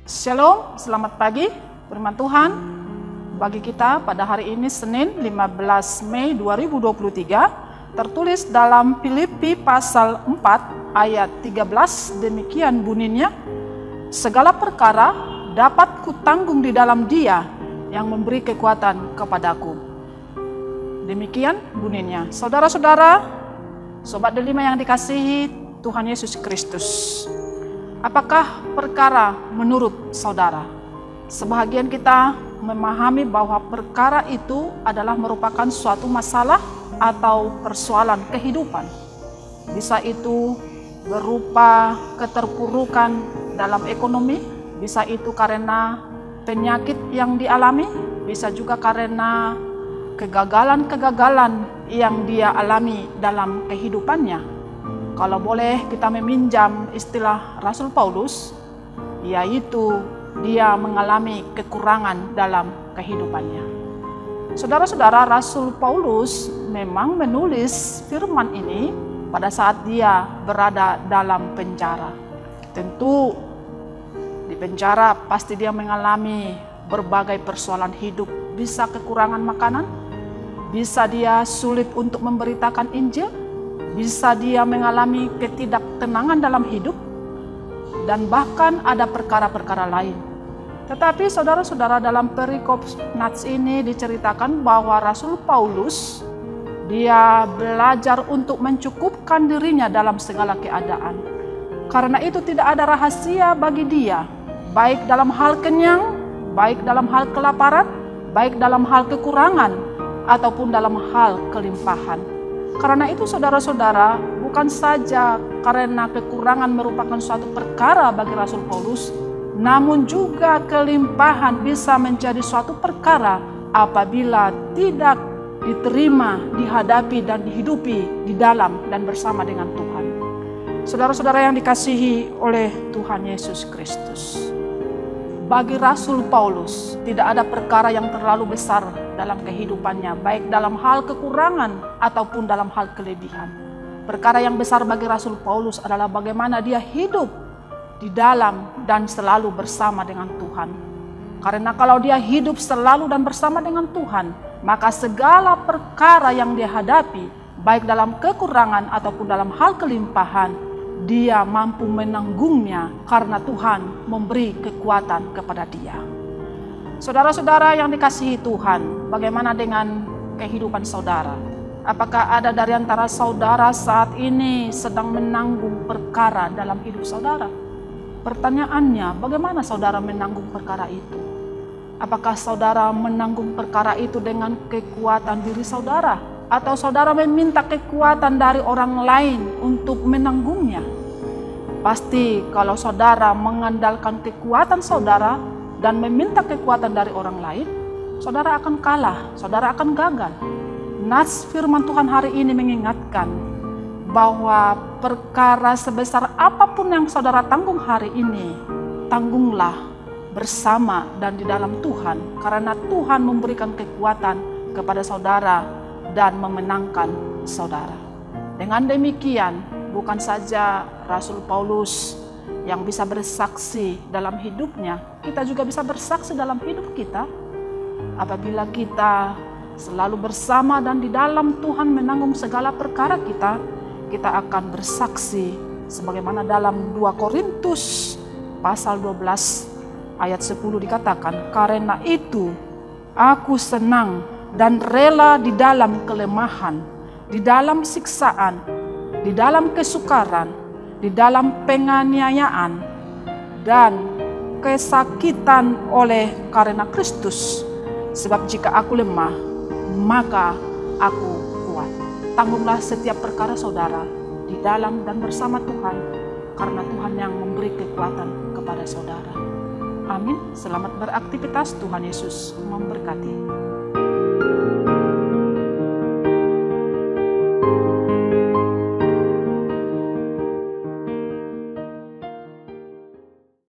Shalom, selamat pagi, firman Tuhan bagi kita pada hari ini Senin 15 Mei 2023 tertulis dalam Filipi pasal 4 ayat 13, demikian bunyinya, segala perkara dapat kutanggung di dalam Dia yang memberi kekuatan kepadaku. Demikian bunyinya. Saudara-saudara, sobat delima yang dikasihi Tuhan Yesus Kristus, apakah perkara menurut saudara? Sebahagian kita memahami bahwa perkara itu adalah merupakan suatu masalah atau persoalan kehidupan. Bisa itu berupa keterpurukan dalam ekonomi, bisa itu karena penyakit yang dialami, bisa juga karena kegagalan-kegagalan yang dia alami dalam kehidupannya. Kalau boleh kita meminjam istilah Rasul Paulus, yaitu dia mengalami kekurangan dalam kehidupannya. Saudara-saudara, Rasul Paulus memang menulis firman ini pada saat dia berada dalam penjara. Tentu di penjara pasti dia mengalami berbagai persoalan hidup. Bisa kekurangan makanan, bisa dia sulit untuk memberitakan Injil, bisa dia mengalami ketidaktenangan dalam hidup, dan bahkan ada perkara-perkara lain. Tetapi saudara-saudara, dalam perikop nats ini diceritakan bahwa Rasul Paulus dia belajar untuk mencukupkan dirinya dalam segala keadaan. Karena itu tidak ada rahasia bagi dia, baik dalam hal kenyang, baik dalam hal kelaparan, baik dalam hal kekurangan, ataupun dalam hal kelimpahan. Karena itu saudara-saudara, bukan saja karena kekurangan merupakan suatu perkara bagi Rasul Paulus, namun juga kelimpahan bisa menjadi suatu perkara apabila tidak diterima, dihadapi dan dihidupi di dalam dan bersama dengan Tuhan. Saudara-saudara yang dikasihi oleh Tuhan Yesus Kristus, bagi Rasul Paulus tidak ada perkara yang terlalu besar dalam kehidupannya, baik dalam hal kekurangan ataupun dalam hal kelebihan. Perkara yang besar bagi Rasul Paulus adalah bagaimana dia hidup di dalam dan selalu bersama dengan Tuhan. Karena kalau dia hidup selalu dan bersama dengan Tuhan, maka segala perkara yang dia hadapi, baik dalam kekurangan ataupun dalam hal kelimpahan, dia mampu menanggungnya karena Tuhan memberi kekuatan kepada dia. Saudara-saudara yang dikasihi Tuhan, bagaimana dengan kehidupan saudara? Apakah ada dari antara saudara saat ini sedang menanggung perkara dalam hidup saudara? Pertanyaannya, bagaimana saudara menanggung perkara itu? Apakah saudara menanggung perkara itu dengan kekuatan diri saudara? Atau saudara meminta kekuatan dari orang lain untuk menanggungnya? Pasti kalau saudara mengandalkan kekuatan saudara dan meminta kekuatan dari orang lain, saudara akan kalah, saudara akan gagal. Nats firman Tuhan hari ini mengingatkan bahwa perkara sebesar apapun yang saudara tanggung hari ini, tanggunglah bersama dan di dalam Tuhan, karena Tuhan memberikan kekuatan kepada saudara dan memenangkan saudara. Dengan demikian, bukan saja Rasul Paulus yang bisa bersaksi dalam hidupnya, kita juga bisa bersaksi dalam hidup kita. Apabila kita selalu bersama dan di dalam Tuhan menanggung segala perkara kita, kita akan bersaksi sebagaimana dalam 2 Korintus pasal 12 ayat 10 dikatakan, karena itu aku senang dan rela di dalam kelemahan, di dalam siksaan, di dalam kesukaran, di dalam penganiayaan dan kesakitan oleh karena Kristus. Sebab jika aku lemah, maka aku kuat. Tanggunglah setiap perkara saudara di dalam dan bersama Tuhan, karena Tuhan yang memberi kekuatan kepada saudara. Amin. Selamat beraktivitas. Tuhan Yesus memberkati.